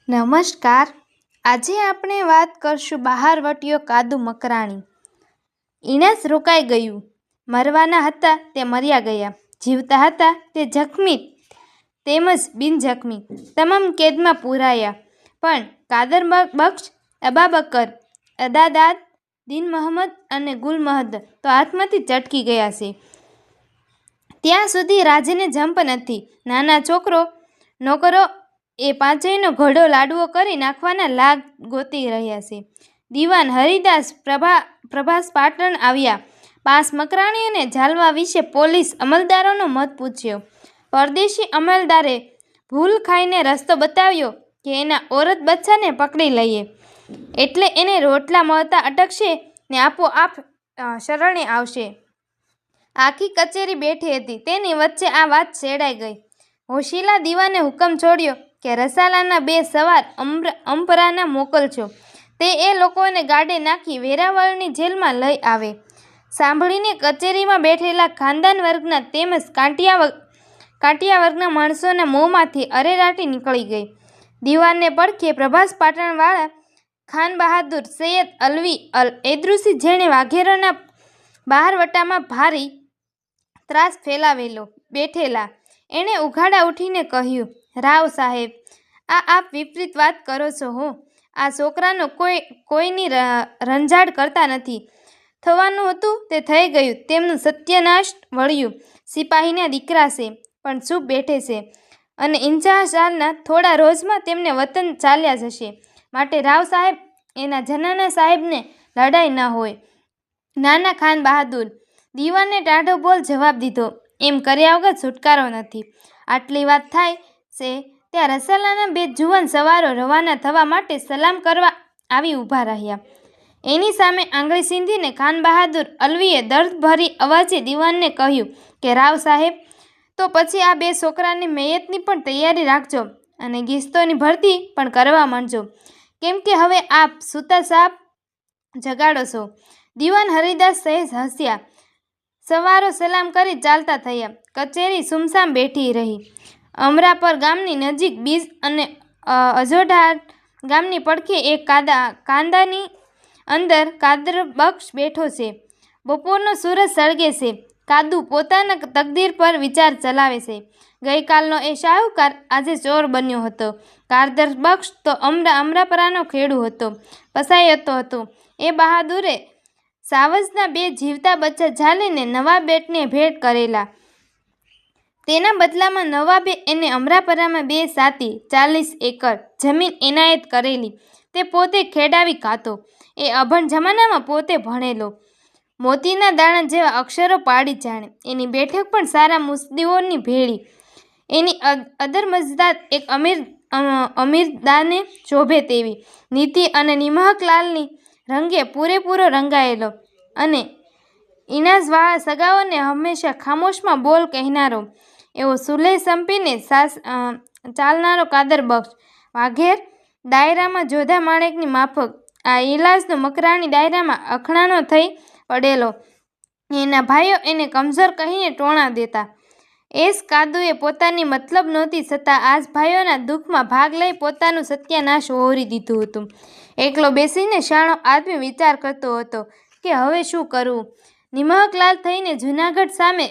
નમસ્કાર. આજે આપણે વાત કરશું બહારવટીયો કાદુ મકરાણી. ઈણાસ રોકાઈ ગયું. મરવાના હતા તે મર્યા ગયા. જીવતા હતા તે જખમી તેમજ બિનજખમી તમામ કેદમાં પૂરાયા. પણ કાદર બક્ષ, અબાબકર, અદાદાદ, દીન મહમ્મદ અને ગુલ મહદ તો હાથમાંથી ચટકી ગયા છે. ત્યાં સુધી રાજને જંપ નથી. નાના નોકરો એ પાંચેયનો ઘોડો લાડવો કરી નાખવાના લાગ ગોતી રહ્યા છે. દિવાન હરિદાસ પ્રભાસ પાટણ આવ્યા. 5 મકરાણીઓને ઝાલવા વિશે પોલીસ અમલદારોનો મત પૂછ્યો. પરદેશી અમલદારે ભૂલ ખાઈને રસ્તો બતાવ્યો કે એના ઓરત બચ્ચાને પકડી લઈએ એટલે એને રોટલા મળતા અટકશે ને આપોઆપ શરણે આવશે. આખી કચેરી બેઠી હતી. તેની વચ્ચે આ વાત છેડાઈ ગઈ. હોશિયાર દીવાને હુકમ છોડ્યો કે રસાલાના 2 સવાર અમપરાના મોકલજો. તે એ લોકોને ગાડે નાખી વેરાવળની જેલમાં લઈ આવે. સાંભળીને કચેરીમાં બેઠેલા ખાનદાન વર્ગના તેમજ કાંટિયા વર્ગના માણસોના મોંમાંથી અરેરાટી નીકળી ગઈ. દીવાનને પડખે પ્રભાસ પાટણવાળા ખાન બહાદુર, સૈયદ અલવી એદરુસી જેણે વાઘેરોના બહારવટામાં ભારી ત્રાસ ફેલાવેલો બેઠેલા, એણે ઉઘાડા ઉઠીને કહ્યું, રાવ સાહેબ, આપ વિપરીત વાત કરો છો હો. આ છોકરાનો કોઈની રંજાડ કરતા નથી. થવાનું હતું તે થઈ ગયું. તેમનું સત્યનાશ વળ્યું. સિપાહીના દીકરા છે પણ ચૂપ બેઠે છે અને ઇન્ચાસાલના થોડા રોજમાં તેમને વતન ચાલ્યા જશે. માટે રાવ સાહેબ એના જનાના સાહેબને લડાઈ ન હોય. નાના ખાન બહાદુર દીવાને ટાઢો બોલ જવાબ દીધો, એમ કર્યા વગર છુટકારો નથી. આટલી વાત થાય છે ત્યાં રસાલાના 2 જુવાન સવારો રવાના થવા માટે સલામ કરવા આવી ઊભા રહ્યા. એની સામે આંગળી સીંધીને ખાન બહાદુર અલવીએ દર્દભરી અવાજે દીવાનને કહ્યું કે રાવ સાહેબ, તો પછી આ 2 છોકરાની મૈયતની પણ તૈયારી રાખજો અને ગિસ્તોની ભરતી પણ કરવા માંડજો, કેમ કે હવે આપ સૂતા સાપ જગાડો છો. દીવાન હરિદાસ સહેજ હસ્યા. સવારો સલામ કરી ચાલતા થયા. કચેરી સુમસામ બેઠી રહી. અમરાપર ગામની નજીક બીજ અને અજોઢાટ ગામની પડખે એક કાંદાની અંદર કાદર બક્ષ બેઠો છે. બપોરનો સૂરજ સળગે છે. કાદુ પોતાના તકદીર પર વિચાર ચલાવે છે. ગઈકાલનો એ શાહુકાર આજે ચોર બન્યો હતો. કાદર બક્ષ તો અમરાપરાનો ખેડૂ હતો, પસાયતો હતો. એ બહાદુરે સાવજના 2 જીવતા બચ્ચા ઝાલીને નવાબેટને ભેટ કરેલા. તેના બદલામાં નવાબે એને અમરાપરામાં 2 સાતી 40 એકર જમીન એનાયત કરેલી. તે પોતે ખેડાવી ખાતો. એ અભણ જમાનામાં પોતે ભણેલો. મોતીના દાણા જેવા અક્ષરો પાડી જાણે. એની બેઠક પણ સારા મુસદીઓની ભેળી. એની અદરમજદાદ એક અમીરદાને શોભે તેવી. નીતિ અને નિમહકલાલની રંગે પૂરેપૂરો રંગાયેલો અને ઈનાસવાળા સગાઓને હંમેશા ખામોશમાં બોલ કહેનારો એવો સુલેહ સંપીને ચાલનારો કાદર બક્ષ. વાઘેર દાયરામાં જોધા માણેકની માફક આ ઈલાસનો મકરાણી દાયરામાં અખણાનો થઈ પડેલો. એના ભાઈઓ એને કમજોર કહીને ટોણા દેતા. એસ કાદુએ પોતાની મતલબ નહોતી છતાં આજ ભાઈઓના દુઃખમાં ભાગ લઈ પોતાનું સત્યાનાશ વહોરી દીધું હતું. એકલો બેસીને શાણો આદમી વિચાર કરતો હતો કે હવે શું કરવું. નિમહકલાલ થઈને જૂનાગઢ સામે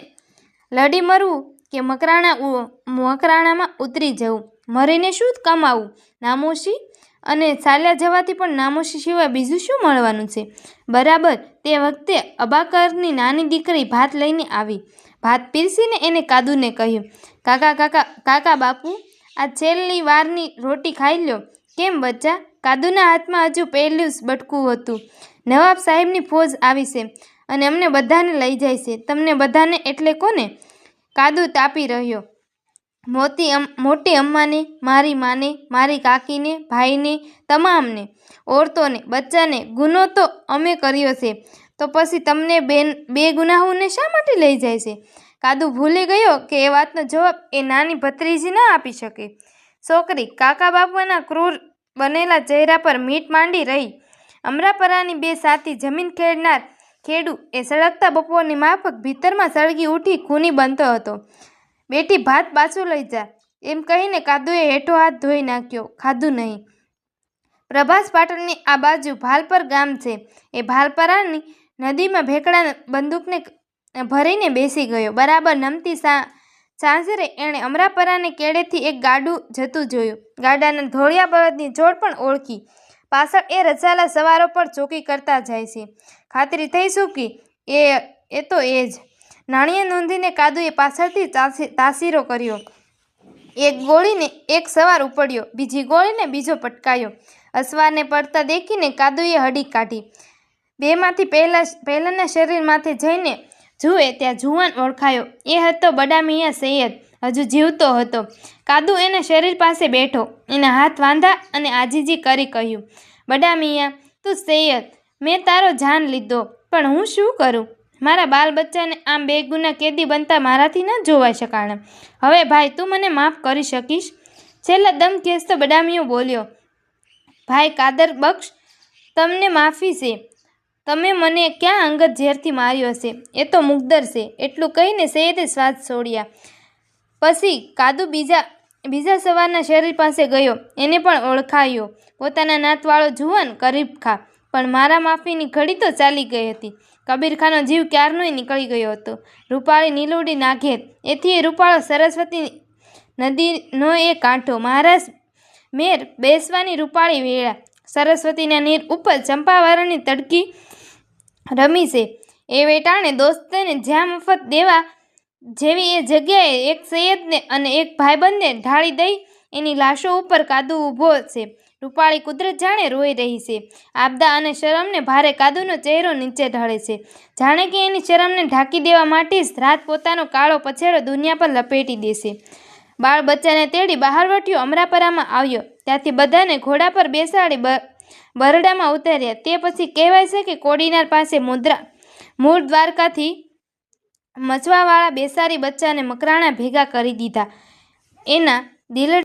લડી મરવું કે મકરાણામાં ઉતરી જવું. મરીને શું કમાવું? નામોશી, અને ચાલ્યા જવાથી પણ નામોશી સિવાય બીજું શું મળવાનું છે? બરાબર તે વખતે અબાકરની નાની દીકરી ભાત લઈને આવી. ભાત પીરસીને એને કાદુને કહ્યું, કાકા બાપુ, આ છેલ્લી વારની રોટી ખાઈ લ્યો. કેમ બચ્ચા? કાદુના હાથમાં હજુ પહેલું જ બટકું હતું. નવાબ સાહેબની ફોજ આવી છે અને અમને બધાને લઈ જાય છે. તમને બધાને એટલે કોને? કાદુ તાપી રહ્યો. મોટી અમ્માને, મારી માને, મારી કાકીને, ભાઈને, તમામને, ઓરતોને, બચ્ચાને. ગુનો તો અમે કર્યો છે, તો પછી તમને બે ગુનાહોને શા માટે લઈ જાય છે? કાદુ ભૂલી ગયો કે એ વાતનો જવાબ એ નાની ભત્રીજી ન આપી શકે. છોકરી કાકા બાપાના ક્રૂર બનેલા ચહેરા પર મીટ માંડી રહી. અમરાપરાની 2 સાતી જમીન ખેડનાર ખેડૂ એ સળગતા બપોરની માફક ભીતરમાં સળગી ઉઠી ખૂની બનતો હતો. બેટી ભાત પાછું લઈ જા. એમ કહીને કાદુએ હેઠો હાથ ધોઈ નાખ્યો. ખાધું નહીં. પ્રભાસ પાટણની આ બાજુ ભાલપર ગામ છે. એ ભાલપરાની નદીમાં ભેખડા બંદૂકને ભરીને બેસી ગયો. બરાબર નમતી સાંજરે એણે અમરાપરાને કેડેથી એક ગાડું જતું જોયું. ગાડાના ધોળિયા બળદની જોડ પણ ઓળખી. પાછળ એ રચાલા સવારો પર ચોકી કરતા જાય છે. ખાતરી થઈ શકી એ તો એ જ. નાણીએ નોંધીને કાદુએ પાછળથી તાસીરો કર્યો. એક ગોળીને એક સવાર ઉપડ્યો, બીજી ગોળીને બીજો પટકાયો. અસવારને પડતા દેખીને કાદુએ હડી કાઢી. બેમાંથી પહેલાના શરીર માથે જઈને જુએ ત્યાં જુવાન ઓળખાયો. એ હતો બડા મિયાં સૈયદ. હજુ જીવતો હતો. કાદુ એના શરીર પાસે બેઠો, એના હાથ વાંધા અને આજીજી કરી કહ્યું, બડા મિયાં, તું સૈયદ, મેં તારો જાન લીધો, પણ હું શું કરું? મારા બાલ બચ્ચાને આમ બેગુના કેદી બનતા મારાથી ન જોવાઈ શકાણે. હવે ભાઈ, તું મને માફ કરી શકીશ? છેલ્લા દમ ખેંચતો બડામિયો બોલ્યો, ભાઈ કાદર બક્ષ, તમને માફી છે. તમે મને ક્યાં અંગત ઝેરથી માર્યો હશે? એ તો મુકદ્દર છે. એટલું કહીને સૈયદે શ્વાસ છોડ્યા. પછી કાદુ બીજા સવારના શરીર પાસે ગયો. એને પણ ઓળખાયો. પોતાના નાતવાળો જુવાન કરીબ ખા. પણ મારા માફીની ઘડી તો ચાલી ગઈ હતી. કબીરખાનો જીવ ક્યારનોય નીકળી ગયો હતો. રૂપાળી નીલુડી નાઘેર, એથી રૂપાળો સરસ્વતી નદીનો એ કાંઠો. મહારાજ મેર બેસવાની રૂપાળી વેળા. સરસ્વતીના નીર ઉપર ચંપાવરણની તડકી રમી છે. એ વેટાણે દોસ્તને જ્યાં મફત દેવા જેવી એ જગ્યાએ એક સૈયદને અને એક ભાઈબંધને ઢાળી દઈ એની લાશો ઉપર કાદુ ઊભો છે. રૂપાળી કુદરત જાણે રોઈ રહી છે. આપદા અને શરમને ભારે કાદુનો ચહેરો નીચે ઢળે છે. જાણે કે એની શરમને ઢાંકી દેવા માટે જ રાત પોતાનો કાળો પછેડો દુનિયા પર લપેટી દેશે. બાળ બચ્ચાને તેડી બહારવટીયો અમરાપરામાં આવ્યો. ત્યાંથી બધાને ઘોડા પર બેસાડી બરડામાં ઉતાર્યા. તે પછી કહેવાય છે કે કોડીનાર પાસે મૂળ દ્વારકાથી મચવાવાળા બેસારી બચ્ચાને મકરાણા ભેગા કરી દીધા. એના દિલડા